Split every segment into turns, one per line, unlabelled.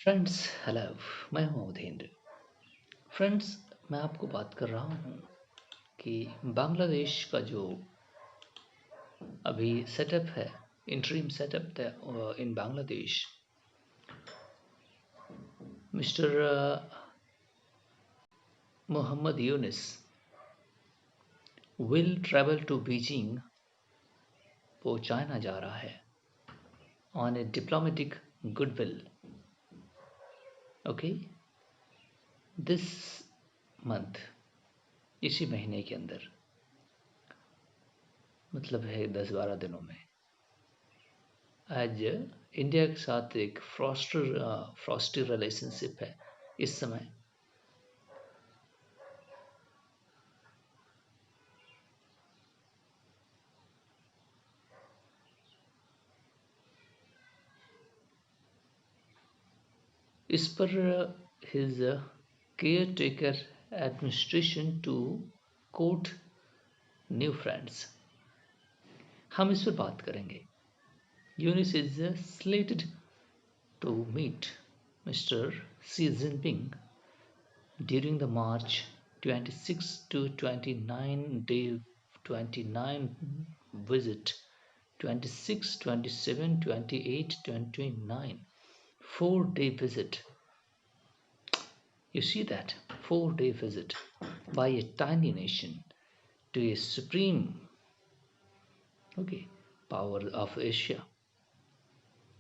Friends, hello. मैं हूं अवधेंद्र। Friends, मैं आपको बात कर रहा हूं कि बांग्लादेश का जो अभी सेटअप है, interim setup in Bangladesh, mister Mohammad Yunus will travel to Beijing. वो चाइना जा रहा है on a diplomatic goodwill. Okay, this month, इसी महीने के अंदर, मतलब है 10-12 दिनों में, आज इंडिया के साथ एक फ्रॉस्टी रिलेशनशिप है इस समय। इस पर his caretaker administration to court new friends. हम इस पर बात करेंगे। Yunus is slated to meet mister Xi Jinping during the March 26 to 29 visit, 26, 27, 28, 29, 4-day visit. You see that 4-day visit by a tiny nation to a supreme power of Asia,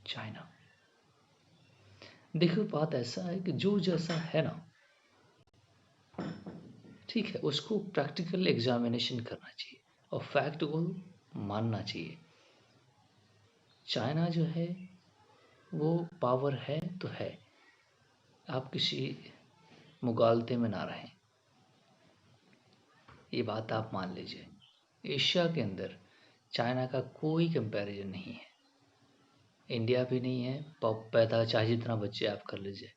China. देखो, बात ऐसा है कि जो जैसा है ना, ठीक है, उसको प्रैक्टिकल एग्जामिनेशन करना चाहिए और फैक्ट को मानना चाहिए। चाइना जो है वो पावर है तो है, आप किसी मुगालते में ना रहें, ये बात आप मान लीजिए। एशिया के अंदर चाइना का कोई कंपैरिजन नहीं है, इंडिया भी नहीं है। पैदा चाहे जितना बच्चे आप कर लीजिए,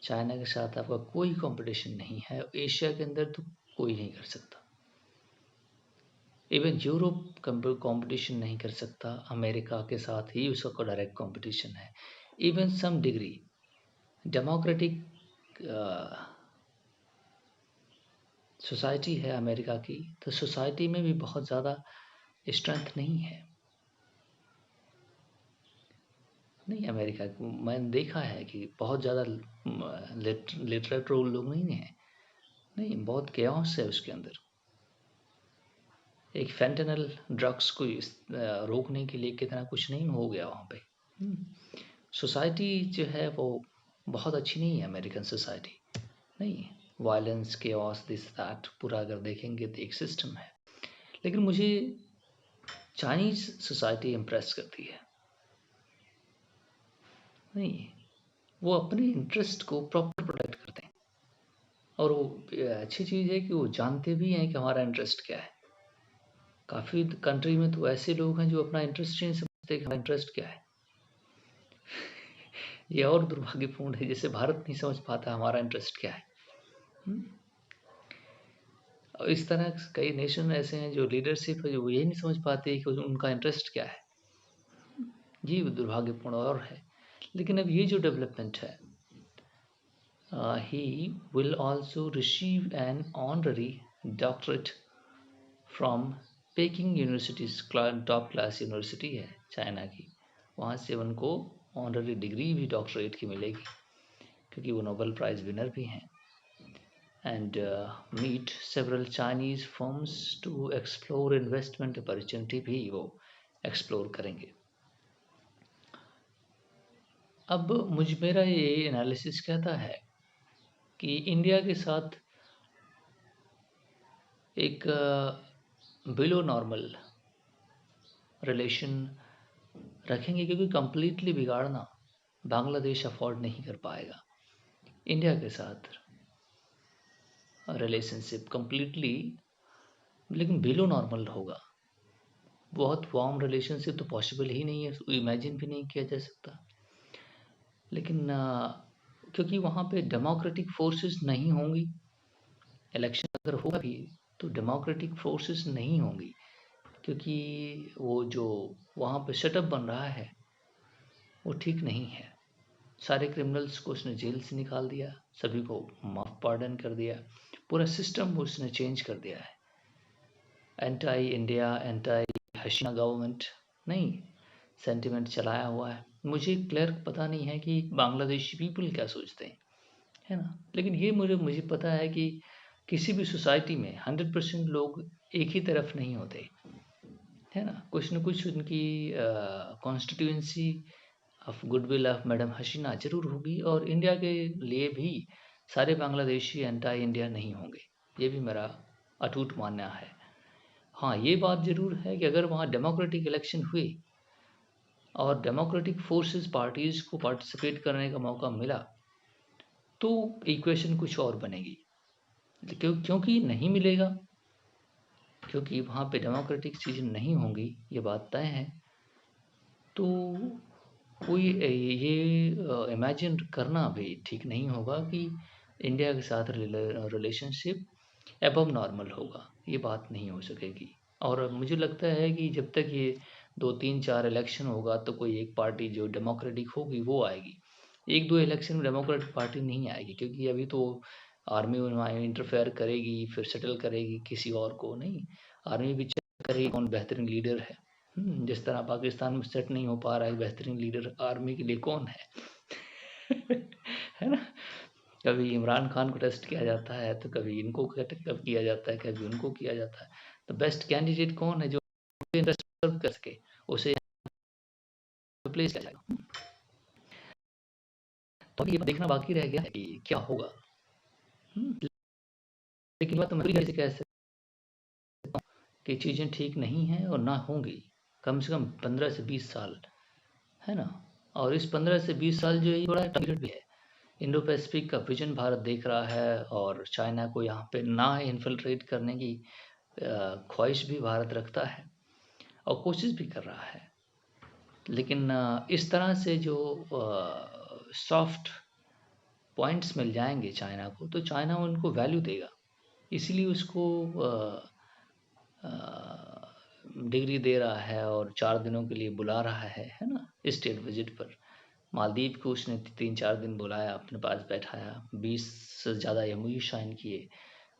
चाइना के साथ आपका कोई कंपटीशन नहीं है। एशिया के अंदर तो कोई नहीं कर सकता, इवन यूरोप कंपटीशन नहीं कर सकता, अमेरिका के साथ ही उसका डायरेक्ट कंपटीशन है। Even some degree democratic society है अमेरिका की, तो सोसाइटी में भी बहुत ज़्यादा स्ट्रेंथ नहीं है। नहीं, अमेरिका को मैंने देखा है कि बहुत ज़्यादा लिटरेट लोग नहीं हैं। नहीं, बहुत केओस है उसके अंदर। एक फेंटेनल ड्रग्स को रोकने के लिए कितना कुछ नहीं हो गया वहाँ पे। सोसाइटी जो है वो बहुत अच्छी नहीं है, अमेरिकन सोसाइटी नहीं। वायलेंस, केओस, दिस दैट पूरा अगर देखेंगे तो एक सिस्टम है। लेकिन मुझे चाइनीज सोसाइटी इम्प्रेस करती है। नहीं, वो अपने इंटरेस्ट को प्रॉपर प्रोटेक्ट करते हैं, और वो अच्छी चीज़ है कि वो जानते भी हैं कि हमारा इंटरेस्ट क्या है। काफ़ी कंट्री में तो ऐसे लोग हैं जो अपना इंटरेस्ट नहीं समझते कि हमारा इंटरेस्ट क्या है। ये और दुर्भाग्यपूर्ण है, जैसे भारत नहीं समझ पाता हमारा इंटरेस्ट क्या है। और इस तरह कई नेशन ऐसे हैं जो लीडरशिप है, जो यही नहीं समझ पाते कि उनका इंटरेस्ट क्या है। ये दुर्भाग्यपूर्ण और है। लेकिन अब ये जो डेवलपमेंट है, he will also receive an honorary doctorate from packing universities, top class university है चाइना की। वहाँ से उनको ऑनररी डिग्री भी डॉक्टरेट की मिलेगी, क्योंकि वो नोबेल प्राइज़ विनर भी हैं। And meet several Chinese firms to explore investment opportunity भी वो एक्सप्लोर करेंगे। अब मेरा ये एनालिसिस कहता है कि इंडिया के साथ एक बिलो नॉर्मल रिलेशन रखेंगे, क्योंकि कंप्लीटली बिगाड़ना बांग्लादेश अफोर्ड नहीं कर पाएगा। इंडिया के साथ रिलेशनशिप कंप्लीटली, लेकिन बिलो नॉर्मल होगा। बहुत वार्म रिलेशनशिप तो पॉसिबल ही नहीं है, इमेजिन भी नहीं किया जा सकता। लेकिन क्योंकि वहाँ पे डेमोक्रेटिक फोर्सेस नहीं होंगी, इलेक्शन अगर होगा भी तो डेमोक्रेटिक फोर्सेस नहीं होंगी, क्योंकि वो जो वहाँ पे सेटअप बन रहा है वो ठीक नहीं है। सारे क्रिमिनल्स को उसने जेल से निकाल दिया, सभी को माफ पार्डन कर दिया, पूरा सिस्टम उसने चेंज कर दिया है। एंटी इंडिया, एंटी हसीना गवर्नमेंट नहीं सेंटिमेंट चलाया हुआ है। मुझे क्लियर पता नहीं है कि बांग्लादेशी पीपल क्या सोचते हैं, है ना। लेकिन ये मुझे पता है कि किसी भी सोसाइटी में 100% लोग एक ही तरफ नहीं होते, है ना। कुछ न कुछ उनकी constituency of goodwill of madam Hasina जरूर होगी, और इंडिया के लिए भी सारे बांग्लादेशी एंटी इंडिया नहीं होंगे, ये भी मेरा अटूट मानना है। हाँ, ये बात ज़रूर है कि अगर वहाँ डेमोक्रेटिक इलेक्शन हुए और डेमोक्रेटिक फोर्सेस पार्टीज़ को पार्टिसिपेट करने का मौका मिला, तो इक्वेशन कुछ और बनेगी। क्योंकि नहीं मिलेगा, क्योंकि वहाँ पे डेमोक्रेटिक चीज़ें नहीं होंगी, ये बात तय है। तो कोई ये इमेजिन करना भी ठीक नहीं होगा कि इंडिया के साथ रिलेशनशिप एबव नॉर्मल होगा, ये बात नहीं हो सकेगी। और मुझे लगता है कि जब तक ये 2 3 4 इलेक्शन होगा तो कोई एक पार्टी जो डेमोक्रेटिक होगी वो आएगी। 1 2 इलेक्शन में डेमोक्रेटिक पार्टी नहीं आएगी, क्योंकि अभी तो आर्मी उनमें इंटरफेयर करेगी, फिर सेटल करेगी किसी और को नहीं। आर्मी भी चेक करेगी कौन बेहतरीन लीडर है। जिस तरह पाकिस्तान में सेट नहीं हो पा रहा है बेहतरीन लीडर आर्मी के लिए कौन है है ना। कभी इमरान खान को टेस्ट किया जाता है, तो कभी इनको कब किया जाता है, कभी उनको किया जाता है। तो बेस्ट कैंडिडेट कौन है जो इंटरेस्ट सर्व कर सके, उसे प्लेस किया जाएगा। तो ये देखना बाकी रह गया है कि क्या होगा। लेकिन बात मैं कैसे कह सकता हूँ कि चीज़ें ठीक नहीं हैं और ना होंगी, कम से कम 15 से 20 साल, है ना। और इस 15 से 20 साल जो है बड़ा टारगेट भी है। इंडो पैसिफिक का विजन भारत देख रहा है, और चाइना को यहाँ पे ना इन्फिल्ट्रेट करने की ख्वाहिश भी भारत रखता है और कोशिश भी कर रहा है। लेकिन इस तरह से जो सॉफ्ट पॉइंट्स मिल जाएंगे चाइना को, तो चाइना उनको वैल्यू देगा, इसीलिए उसको डिग्री दे रहा है और 4 दिनों के लिए बुला रहा है ना, स्टेट विजिट पर। मालदीव को उसने 3 4 दिन बुलाया, अपने पास बैठाया, 20 से ज़्यादा MOU साइन किए,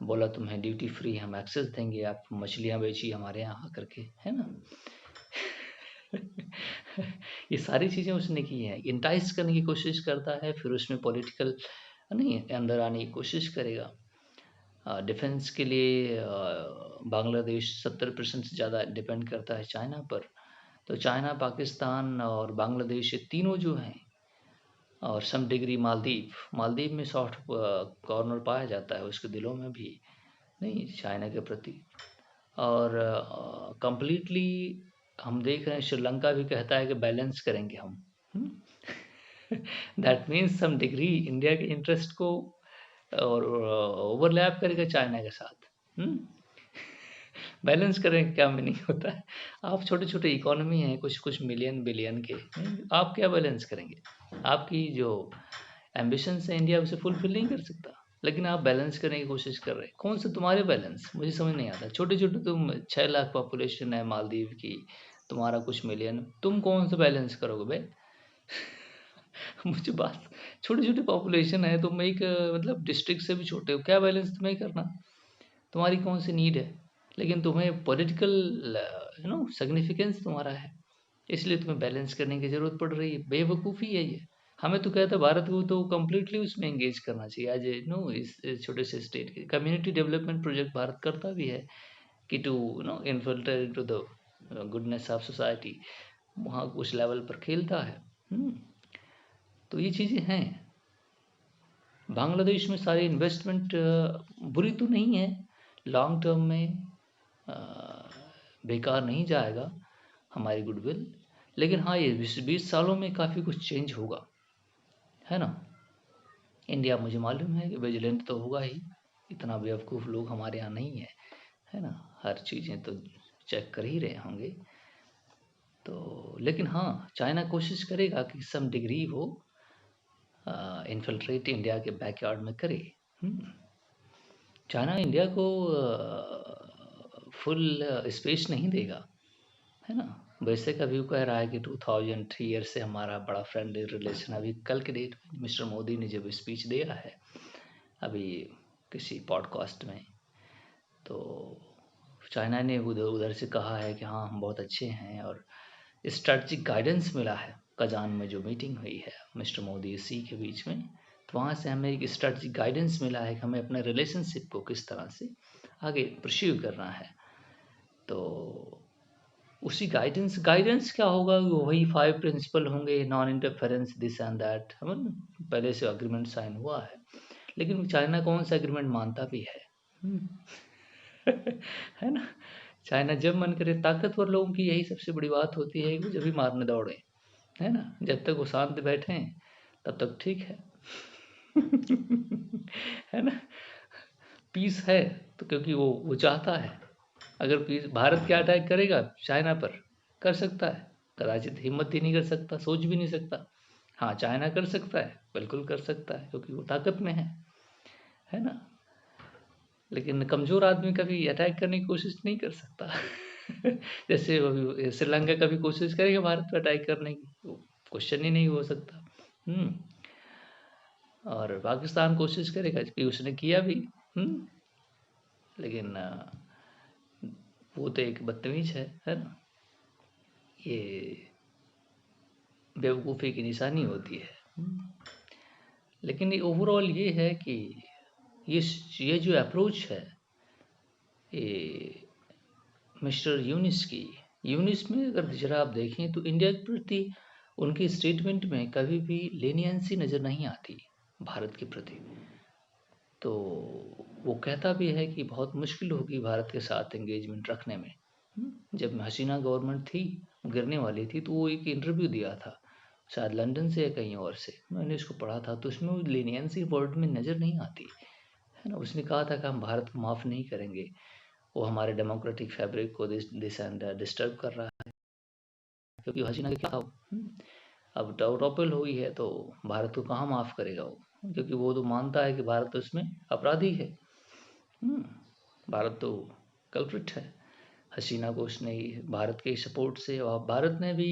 बोला तुम्हें ड्यूटी फ्री हम एक्सेस देंगे, आप मछलियाँ बेचिए हमारे यहाँ आकर के, है ना। ये सारी चीज़ें उसने की हैं, इंटाइस करने की कोशिश करता है, फिर उसमें पॉलिटिकल नहीं अंदर आने की कोशिश करेगा। डिफेंस के लिए बांग्लादेश 70% से ज़्यादा डिपेंड करता है चाइना पर। तो चाइना, पाकिस्तान और बांग्लादेश, ये तीनों जो हैं, और सम डिग्री मालदीव में सॉफ्ट कॉर्नर पाया जाता है उसके दिलों में भी, नहीं चाइना के प्रति। और कंप्लीटली हम देख रहे हैं श्रीलंका भी कहता है कि बैलेंस करेंगे हम। That means some degree India के इंटरेस्ट को और ओवरलैप करेगा चाइना के साथ। बैलेंस करने का काम भी नहीं होता है। आप छोटे छोटे इकोनॉमी हैं, कुछ कुछ मिलियन बिलियन के, आप क्या बैलेंस करेंगे। आपकी जो एम्बिशंस है इंडिया उसे फुलफिल नहीं कर सकता, लेकिन आप बैलेंस करने की कोशिश कर रहे हैं। कौन से तुम्हारे बैलेंस मुझे समझ नहीं आता। छोटे छोटे तुम 6 लाख पॉपुलेशन है मालदीव की, तुम्हारा कुछ मिलियन, तुम कौन सा बैलेंस करोगे भाई। मुझे बात, छोटी छोटी पॉपुलेशन है, तुम एक मतलब डिस्ट्रिक्ट से भी छोटे हो, क्या बैलेंस तुम्हें करना। तुम्हारी कौन सी नीड है, लेकिन तुम्हें पॉलिटिकल सिग्निफिकेंस तुम्हारा है, इसलिए तुम्हें बैलेंस करने की ज़रूरत पड़ रही है। बेवकूफ़ी है ये। हमें तो कहता है भारत को तो कम्प्लीटली उसमें एंगेज करना चाहिए। आज इस छोटे से स्टेट के कम्युनिटी डेवलपमेंट प्रोजेक्ट भारत करता भी है कि to infiltrate into the goodness of society, वहाँ उस लेवल पर खेलता है। तो ये चीज़ें हैं। बांग्लादेश में सारी इन्वेस्टमेंट बुरी तो नहीं है, लॉन्ग टर्म में अ, बेकार नहीं जाएगा हमारी गुडविल। लेकिन हाँ, ये 20 सालों में काफ़ी कुछ चेंज होगा, है ना। इंडिया मुझे मालूम है कि विजिलेंट तो होगा ही, इतना बेवकूफ़ लोग हमारे यहाँ नहीं है ना। हर चीज़ें तो चेक कर ही रहे होंगे। तो लेकिन हाँ, चाइना कोशिश करेगा कि सम डिग्री वो इन्फिल्ट्रेट इंडिया के बैकयार्ड में करे। चाइना इंडिया को फुल स्पेस नहीं देगा, है ना। वैसे कभी वो कह रहा है कि 2003 ईयर से हमारा बड़ा फ्रेंडली रिलेशन। अभी कल के डेट में मिस्टर मोदी ने जब स्पीच दिया है अभी किसी पॉडकास्ट में, तो चाइना ने उधर उधर से कहा है कि हाँ हम बहुत अच्छे हैं, और स्ट्रेटजिक गाइडेंस मिला है। कजान में जो मीटिंग हुई है मिस्टर मोदी सी के बीच में, तो वहाँ से हमें एक स्ट्रेटजिक गाइडेंस मिला है कि हमें अपने रिलेशनशिप को किस तरह से आगे परस्यू करना है। तो उसी गाइडेंस गाइडेंस क्या होगा, वही 5 प्रिंसिपल होंगे, non interference, this and that, हम पहले से अग्रीमेंट साइन हुआ है। लेकिन चाइना कौन सा एग्रीमेंट मानता भी है? है ना? चाइना जब मन करे, ताकतवर लोगों की यही सबसे बड़ी बात होती है कि वो जब भी मारने दौड़े, है ना? जब तक वो शांत बैठे तब तक ठीक है। है ना? पीस है तो क्योंकि वो चाहता है। अगर पीस भारत क्या अटैक करेगा चाइना पर, कर सकता है, कदाचित हिम्मत ही नहीं कर सकता, सोच भी नहीं सकता। हाँ चाइना कर सकता है, बिल्कुल कर सकता है, क्योंकि वो ताकत में है ना? लेकिन कमज़ोर आदमी कभी अटैक करने की कोशिश नहीं कर सकता। जैसे अभी श्रीलंका कभी कोशिश करेगा भारत पे अटैक करने की, वो क्वेश्चन ही नहीं हो सकता। हुँ। और पाकिस्तान कोशिश करेगा कि उसने किया भी। हुँ। लेकिन वो तो एक बदतमीज़ है ना? ये बेवकूफ़ी की निशानी होती है। लेकिन ये ओवरऑल ये है कि ये जो अप्रोच है ये मिस्टर यूनिस में अगर ज़रा आप देखें तो इंडिया के प्रति उनके स्टेटमेंट में कभी भी लेनियंसी नज़र नहीं आती भारत के प्रति। तो वो कहता भी है कि बहुत मुश्किल होगी भारत के साथ एंगेजमेंट रखने में। जब हसीना गवर्नमेंट थी, गिरने वाली थी, तो वो एक इंटरव्यू दिया था, शायद लंदन से या कहीं और से, मैंने इसको पढ़ा था, तो उसमें वो लेनियंसी वर्ड में नज़र नहीं आती, है ना? उसने कहा था कि हम भारत को माफ़ नहीं करेंगे, वो हमारे डेमोक्रेटिक फैब्रिक को दिस एंड डिस्टर्ब कर रहा है, क्योंकि हसीना के क्या अब टॉपल हुई है तो भारत को कहाँ माफ़ करेगा वो, क्योंकि वो तो मानता है कि भारत उसमें अपराधी है। हम्म, भारत तो कल्प्रिट है। हसीना को उसने भारत के सपोर्ट से, और भारत ने भी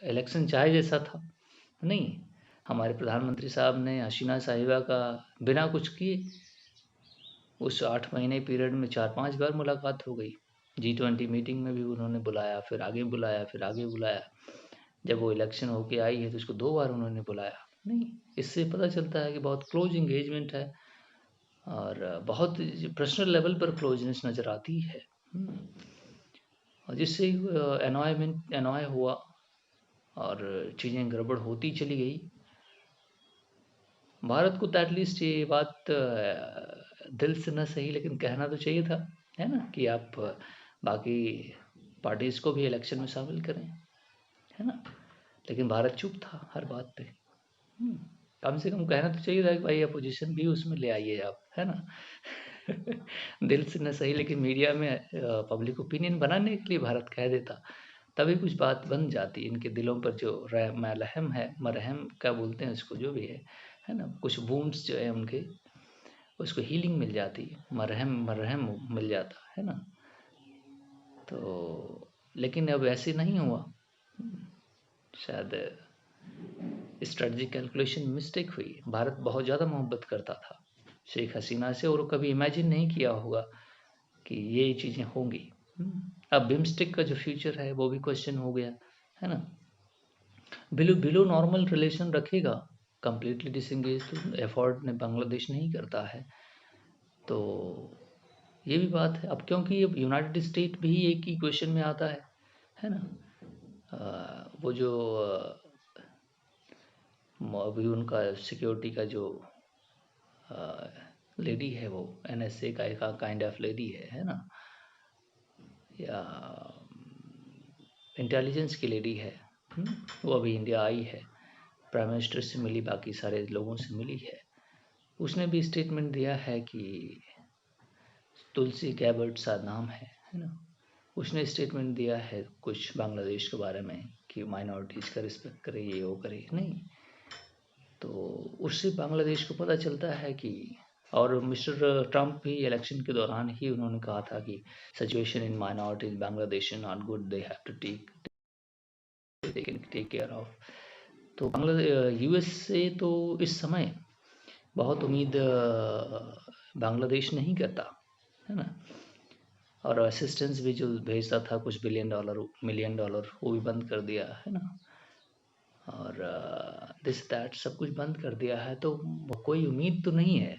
इलेक्शन चाहे जैसा था नहीं, हमारे प्रधानमंत्री साहब ने हसीना साहिबा का बिना कुछ किए उस 8 महीने पीरियड में 4-5 बार मुलाकात हो गई। G20 मीटिंग में भी उन्होंने बुलाया, फिर आगे बुलाया, फिर आगे बुलाया। जब वो इलेक्शन होके आई है तो उसको 2 बार उन्होंने बुलाया। नहीं, इससे पता चलता है कि बहुत क्लोज एंगेजमेंट है, और बहुत पर्सनल लेवल पर क्लोजनेस नज़र आती है। और जिससे एनॉय हुआ और चीज़ें गड़बड़ होती चली गई। भारत को तो एटलीस्ट ये बात दिल से न सही लेकिन कहना तो चाहिए था, है ना? कि आप बाकी पार्टीज़ को भी इलेक्शन में शामिल करें, है ना? लेकिन भारत चुप था हर बात पे। कम से कम कहना तो चाहिए था कि भाई अपोजिशन भी उसमें ले आइए आप, है ना? दिल से न सही लेकिन मीडिया में पब्लिक ओपिनियन बनाने के लिए भारत कह देता, तभी कुछ बात बन जाती। इनके दिलों पर जो मलहम है, मरहम क्या बोलते हैं उसको, जो भी है ना? कुछ वुंड्स जो है उनके, उसको हीलिंग मिल जाती, मरहम मिल जाता, है ना? तो लेकिन अब ऐसे नहीं हुआ। शायद स्ट्रेटजिक कैलकुलेशन मिस्टेक हुई। भारत बहुत ज़्यादा मोहब्बत करता था शेख हसीना से, और कभी इमेजिन नहीं किया होगा कि ये चीज़ें होंगी। अब बिम्स्टेक का जो फ्यूचर है वो भी क्वेश्चन हो गया, है ना? बिलो बिलो नॉर्मल रिलेशन रखेगा, कंप्लीटली डिसंगेज तो एफर्ट ने बांग्लादेश नहीं करता है। तो ये भी बात है अब, क्योंकि अब यूनाइटेड स्टेट भी एक ही क्वेश्चन में आता है ना? वो जो अभी उनका सिक्योरिटी का जो लेडी है, वो NSA का एक काइंड ऑफ लेडी है ना? या इंटेलिजेंस की लेडी है। वो अभी इंडिया आई है, प्राइम मिनिस्टर से मिली, बाकी सारे लोगों से मिली है। उसने भी स्टेटमेंट दिया है कि तुलसी गैबर्ट सा नाम है ना? उसने स्टेटमेंट दिया है कुछ बांग्लादेश के बारे में कि माइनॉरिटीज़ का रिस्पेक्ट करे, ये वो करे नहीं। तो उससे बांग्लादेश को पता चलता है कि, और मिस्टर ट्रंप भी इलेक्शन के दौरान ही उन्होंने कहा था कि situation in minorities Bangladesh is not good, they have to take they can take care of. तो बांग्लादेश यूएस से तो इस समय बहुत उम्मीद बांग्लादेश नहीं करता, है ना। और असिस्टेंस भी जो भेजता था कुछ $1 बिलियन $1 मिलियन वो भी बंद कर दिया है ना। और दिस दैट सब कुछ बंद कर दिया है, तो कोई उम्मीद तो नहीं है।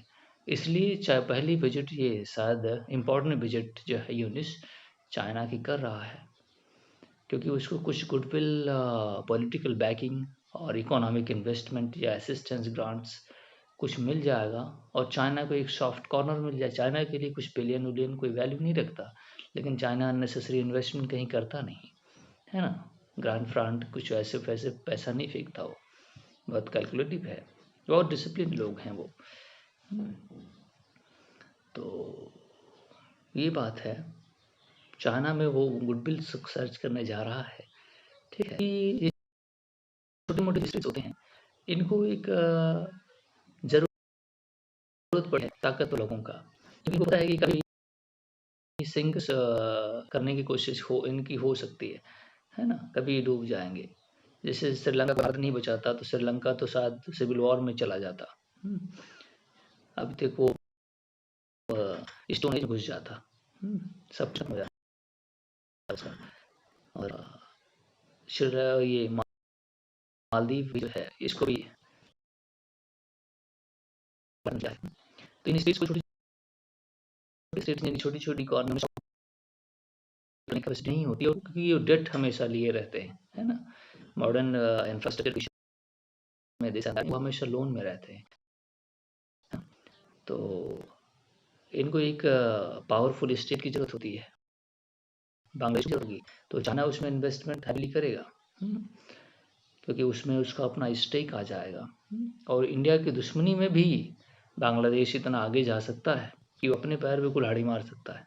इसलिए चाहे पहली विजिट ये शायद इम्पोर्टेंट विजिट जो है यूनिस चाइना की कर रहा है, क्योंकि उसको कुछ गुडविल, पॉलिटिकल बैकिंग और इकोनॉमिक इन्वेस्टमेंट या असिस्टेंस ग्रांट्स कुछ मिल जाएगा, और चाइना को एक सॉफ्ट कॉर्नर मिल जाए। चाइना के लिए कुछ बिलियन विलियन कोई वैल्यू नहीं रखता, लेकिन चाइना अननेसेसरी इन्वेस्टमेंट कहीं करता नहीं, है ना। ग्रांट फ्रांट कुछ ऐसे वैसे पैसा नहीं फेंकता, वो बहुत कैलकुलेटिव है, बहुत डिसिप्लिन लोग हैं वो। तो ये बात है, चाइना में वो गुडविल सर्च करने जा रहा है, ठीक है। ये छोटे मोटे बिजनेस होते हैं, इनको एक जरूरत पड़े ताकतवर लोगों का, इनको पता है कि कभी सिंक करने की कोशिश इनकी हो सकती है ना, कभी डूब जाएंगे। जैसे श्रीलंका का भारत नहीं बचाता तो श्रीलंका तो शायद सिविल वॉर में चला जाता। अब तक वो स्टोन एज घुस जाता, सब खत्म हो जाता। और ये मालदीव जो है इसको भी बन जाए, तो इन स्टेट्स को छोटी छोटी इकोनॉमी कैपेसिटी नहीं होती, और क्योंकि ये डेट हमेशा लिए रहते हैं, है ना। मॉडर्न इंफ्रास्ट्रक्चर में देश वो हमेशा लोन में रहते हैं, तो इनको एक पावरफुल स्टेट की जरूरत होती है, बांग्लादेश होगी, तो चाइना उसमें इन्वेस्टमेंट हैवीली करेगा, क्योंकि उसमें उसका अपना स्टेक आ जाएगा। और इंडिया की दुश्मनी में भी बांग्लादेश इतना आगे जा सकता है कि वो अपने पैर पे कुल्हाड़ी मार सकता है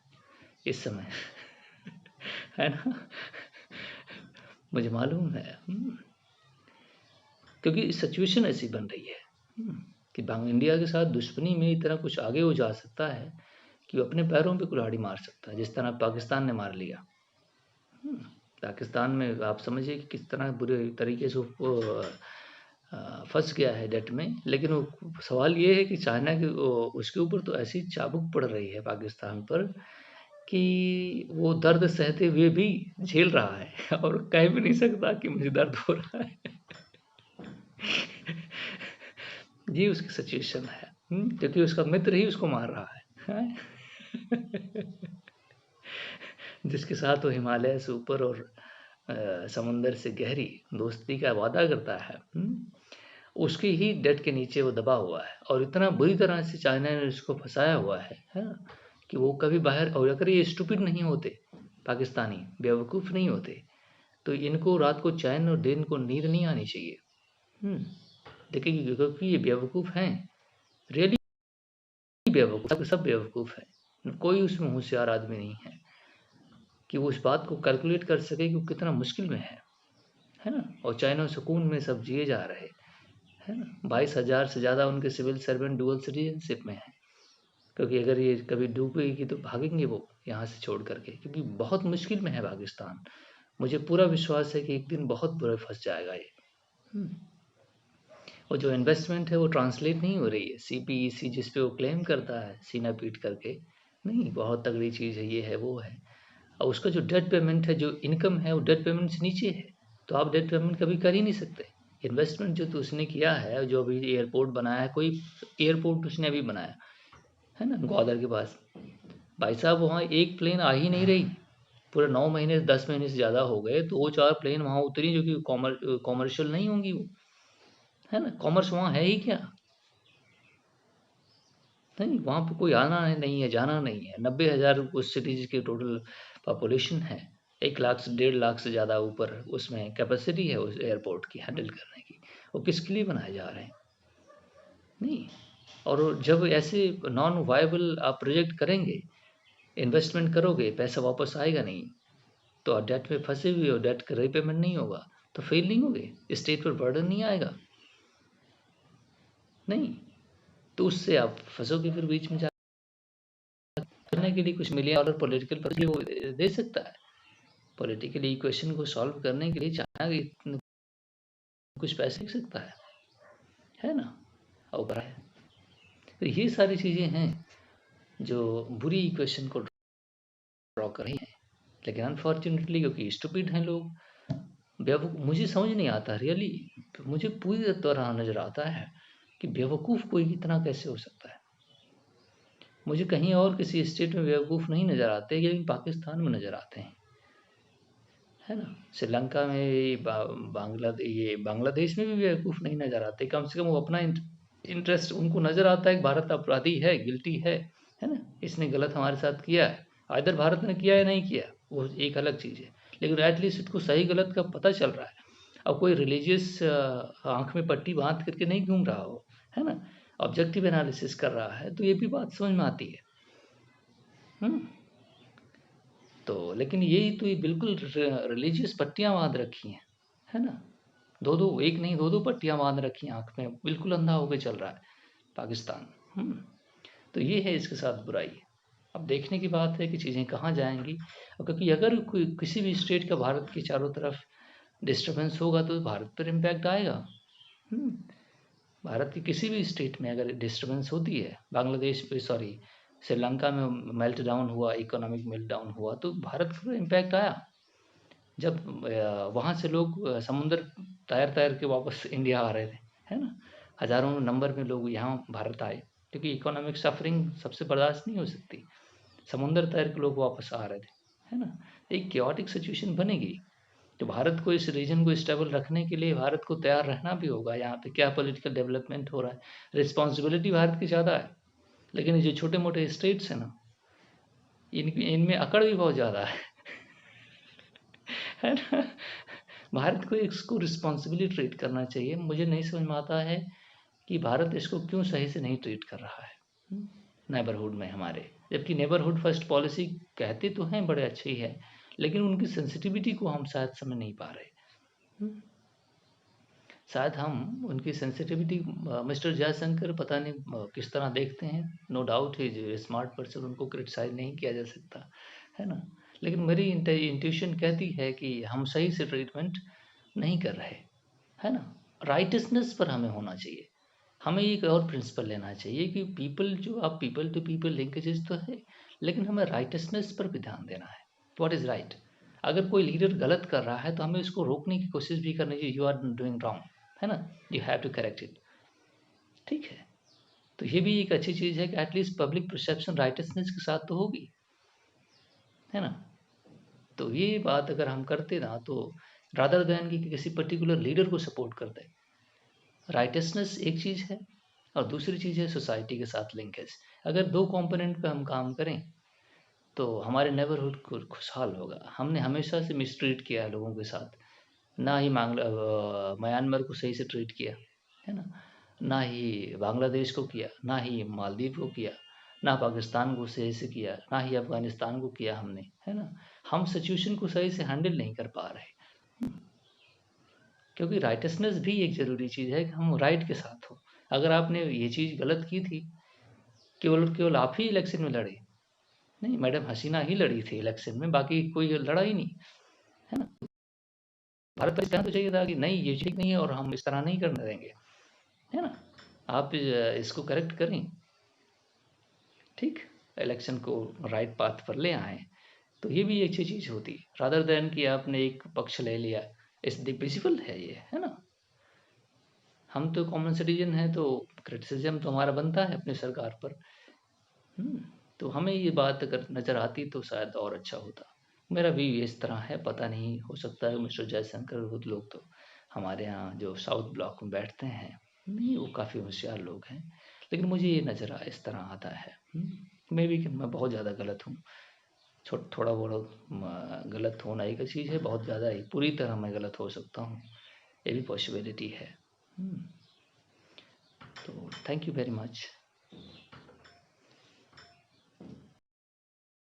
इस समय है ना, मुझे मालूम है, क्योंकि सिचुएशन ऐसी बन रही है कि इंडिया के साथ दुश्मनी में इतना कुछ आगे हो जा सकता है कि वो अपने पैरों पे कुल्हाड़ी मार सकता है, जिस तरह पाकिस्तान ने मार लिया। पाकिस्तान में आप समझिए कि किस तरह बुरे तरीके से फंस गया है डेट में। लेकिन वो सवाल ये है कि चाइना के उसके ऊपर तो ऐसी चाबुक पड़ रही है पाकिस्तान पर कि वो दर्द सहते हुए भी झेल रहा है और कह भी नहीं सकता कि मुझे दर्द हो रहा है ये उसकी सिचुएशन है, क्योंकि उसका मित्र ही उसको मार रहा है जिसके साथ वो हिमालय से ऊपर और समुंदर से गहरी दोस्ती का वादा करता है, उसकी ही डेट के नीचे वो दबा हुआ है। और इतना बुरी तरह से चाइना ने उसको फंसाया हुआ है कि वो कभी बाहर, और अगर ये स्टूपिड नहीं होते, पाकिस्तानी बेवकूफ़ नहीं होते, तो इनको रात को चैन और दिन को नींद नहीं आनी चाहिए। देखिए, क्योंकि ये बेवकूफ़ हैं, रियली बेवकूफ़, सब बेवकूफ़ है, कोई उसमें होशियार आदमी नहीं है कि वो उस बात को कैलकुलेट कर सके कि वो कितना मुश्किल में है ना। और चैन और सुकून में सब जिए जा रहे, है ना। 22,000 से ज़्यादा उनके सिविल सर्वेंट डुअल सिटीजनशिप में हैं, क्योंकि अगर ये कभी डूबेगी तो भागेंगे वो यहाँ से छोड़ करके, क्योंकि बहुत मुश्किल में है पाकिस्तान। मुझे पूरा विश्वास है कि एक दिन बहुत बुरा फंस जाएगा ये। और जो इन्वेस्टमेंट है वो ट्रांसलेट नहीं हो रही है, CPEC जिस पे वो क्लेम करता है सीना पीट करके, नहीं बहुत तगड़ी चीज़ है, ये है वो है। और उसका जो डेट पेमेंट है, जो इनकम है, वो डेट पेमेंट से नीचे है, तो आप डेट पेमेंट कभी कर ही नहीं सकते। इन्वेस्टमेंट जो तो उसने किया है, जो अभी एयरपोर्ट बनाया है, कोई एयरपोर्ट उसने अभी बनाया है ना ग्वादर के पास, भाई साहब वहाँ एक प्लेन आ ही नहीं रही, पूरे 9 महीने 10 महीने से ज़्यादा हो गए, 2-4 प्लेन वहाँ उतरी जो कि कॉमर्शियल नहीं होंगी वो, है ना। कॉमर्स वहाँ है ही क्या, नहीं, वहाँ पे कोई आना नहीं है, जाना नहीं है। 90,000 उस सिटीज की टोटल पॉपुलेशन है, 1 लाख से 1.5 लाख से ज़्यादा ऊपर उसमें कैपेसिटी है उस एयरपोर्ट की हैंडल करने की। वो किसके लिए बनाए जा रहे हैं, नहीं। और जब ऐसे नॉन वायबल आप प्रोजेक्ट करेंगे, इन्वेस्टमेंट करोगे, पैसा वापस आएगा नहीं, तो आप डेट में फंसे हुए हो, डेट का रीपेमेंट नहीं होगा तो फेल नहीं होगे, स्टेट पर बर्डन नहीं आएगा, नहीं। तो उससे आप फंसोगे फिर बीच में जा करने के लिए कुछ $1 मिलियन पॉलिटिकल वो दे सकता है। पॉलिटिकल इक्वेशन को सॉल्व करने के लिए चाइना कुछ पैसे देख सकता है ना, और बड़ा है। तो ये सारी चीज़ें हैं जो बुरी इक्वेशन को ड्रॉ कर रही हैं। लेकिन अनफॉर्चुनेटली क्योंकि स्टूपिड हैं लोग, बेवकूफ़, मुझे समझ नहीं आता रियली, मुझे पूरी तरह नज़र आता है कि बेवकूफ़ कोई इतना कैसे हो सकता है। मुझे कहीं और किसी स्टेट में बेवकूफ़ नहीं नज़र आते, लेकिन पाकिस्तान में नज़र आते हैं, है ना। श्रीलंका में, ये बांग्लादेश में भी बेवकूफ़ नहीं नज़र आते। कम से कम वो अपना इंटरेस्ट उनको नज़र आता है कि भारत अपराधी है, गिल्टी है ना, इसने गलत हमारे साथ किया है। आइदर भारत ने किया या नहीं किया, वो एक अलग चीज़ है, लेकिन एटलीस्ट इसको सही गलत का पता चल रहा है। अब कोई रिलीजियस आँख में पट्टी बाँध करके नहीं घूम रहा हो, है ना, ऑब्जेक्टिव एनालिसिस कर रहा है, तो ये भी बात समझ में आती है। तो लेकिन यही तो ये बिल्कुल रिलीजियस पट्टियाँ बाँध रखी हैं, है ना। 2-2 एक नहीं 2-2 पट्टियाँ बाँध रखी हैं आँख में, बिल्कुल अंधा होके चल रहा है पाकिस्तान। तो ये है इसके साथ बुराई। अब देखने की बात है कि चीज़ें कहाँ जाएँगी, क्योंकि अगर कोई किसी भी स्टेट का भारत के चारों तरफ डिस्टर्बेंस होगा तो भारत पर इम्पैक्ट आएगा। भारत के किसी भी स्टेट में अगर डिस्टर्बेंस होती है, बांग्लादेश पे सॉरी श्रीलंका में मेल्ट डाउन हुआ, इकोनॉमिक मेल्ट डाउन हुआ, तो भारत पर इम्पैक्ट आया। जब वहाँ से लोग समुंदर तैर-तैर के वापस इंडिया आ रहे थे, है ना? हज़ारों नंबर में लोग यहाँ भारत आए, क्योंकि इकोनॉमिक सफरिंग सबसे बर्दाश्त नहीं हो सकती। समुंदर तैर के लोग वापस आ रहे थे, है ना? एक केओटिक सिचुएशन बनेगी। तो भारत को, इस रीजन को स्टेबल रखने के लिए भारत को तैयार रहना भी होगा। यहाँ पे क्या पॉलिटिकल डेवलपमेंट हो रहा है, रिस्पॉन्सिबिलिटी भारत की ज़्यादा है, लेकिन ये जो छोटे-मोटे स्टेट्स हैं ना, इनमें अकड़ भी बहुत ज़्यादा है ना? भारत को इसको रिस्पॉन्सिबली ट्रीट करना चाहिए। मुझे नहीं समझ में आता है कि भारत इसको क्यों सही से नहीं ट्रीट कर रहा है नेबरहुड में हमारे। जबकि नेबरहुड फर्स्ट पॉलिसी कहते तो हैं बड़े अच्छे ही है, लेकिन उनकी सेंसिटिविटी को हम शायद समझ नहीं पा रहे। शायद हम उनकी सेंसिटिविटी, मिस्टर जयशंकर पता नहीं किस तरह देखते हैं। नो डाउट ही जो स्मार्ट पर्सन, उनको क्रिटिसाइज नहीं किया जा सकता, है ना। लेकिन मेरी इंट्यूशन कहती है कि हम सही से ट्रीटमेंट नहीं कर रहे, है ना। राइटसनेस पर हमें होना चाहिए। हमें एक और प्रिंसिपल लेना चाहिए कि पीपल, जो आप पीपल टू पीपल लिंकेजेस तो है, लेकिन हमें राइटसनेस पर भी ध्यान देना है। What is right? अगर कोई लीडर गलत कर रहा है तो हमें उसको रोकने की कोशिश भी करनी चाहिए। यू आर डूइंग रॉन्ग, है ना, you have to correct it. ठीक है, तो ये भी एक अच्छी चीज़ है कि एटलीस्ट पब्लिक परसेप्शन राइटसनेस के साथ तो होगी, है ना। तो ये बात अगर हम करते ना, तो रादर देन कि किसी पर्टिकुलर लीडर को सपोर्ट करते, राइटसनेस एक चीज़ है और दूसरी चीज़ है सोसाइटी के साथ लिंकेज। अगर दो कंपोनेंट पे हम काम करें तो हमारे नेबरहुड खुशहाल होगा। हमने हमेशा से मिसट्रीट किया है लोगों के साथ, ना ही म्यांमार को सही से ट्रीट किया, है ना, ना ही बांग्लादेश को किया, ना ही मालदीव को किया, ना पाकिस्तान को सही से किया, ना ही अफगानिस्तान को किया हमने, है ना। हम सिचुएशन को सही से हैंडल नहीं कर पा रहे, क्योंकि राइटसनेस भी एक ज़रूरी चीज़ है कि हम राइट के साथ हो। अगर आपने ये चीज़ गलत की थी, केवल केवल आप ही इलेक्शन में लड़े, नहीं, मैडम हसीना ही लड़ी थी इलेक्शन में, बाकी कोई लड़ा ही नहीं, है ना। भारत पर कहना तो चाहिए था कि नहीं, ये ठीक नहीं है और हम इस तरह नहीं करने देंगे, है ना। आप इसको करेक्ट करें, ठीक, इलेक्शन को राइट पाथ पर ले आएँ, तो ये भी अच्छी चीज़ होती, रादर देन कि आपने एक पक्ष ले लिया। इस पीसफुल है ये, है ना। हम तो कॉमन सिटीजन हैं, तो क्रिटिसिज्म तो हमारा बनता है अपनी सरकार पर। तो हमें ये बात अगर नज़र आती तो शायद और अच्छा होता। मेरा भी इस तरह है, पता नहीं, हो सकता है मिस्टर जयशंकर खुद लोग तो हमारे यहाँ जो साउथ ब्लॉक में बैठते हैं, नहीं, वो काफ़ी होशियार लोग हैं, लेकिन मुझे ये नज़र इस तरह आता है। मे बी कि मैं बहुत ज़्यादा गलत हूँ, थोड़ा बहुत गलत होना एक चीज़ है, बहुत ज़्यादा ही पूरी तरह मैं गलत हो सकता हूँ, ये भी पॉसिबिलिटी है। तो थैंक यू वेरी मच।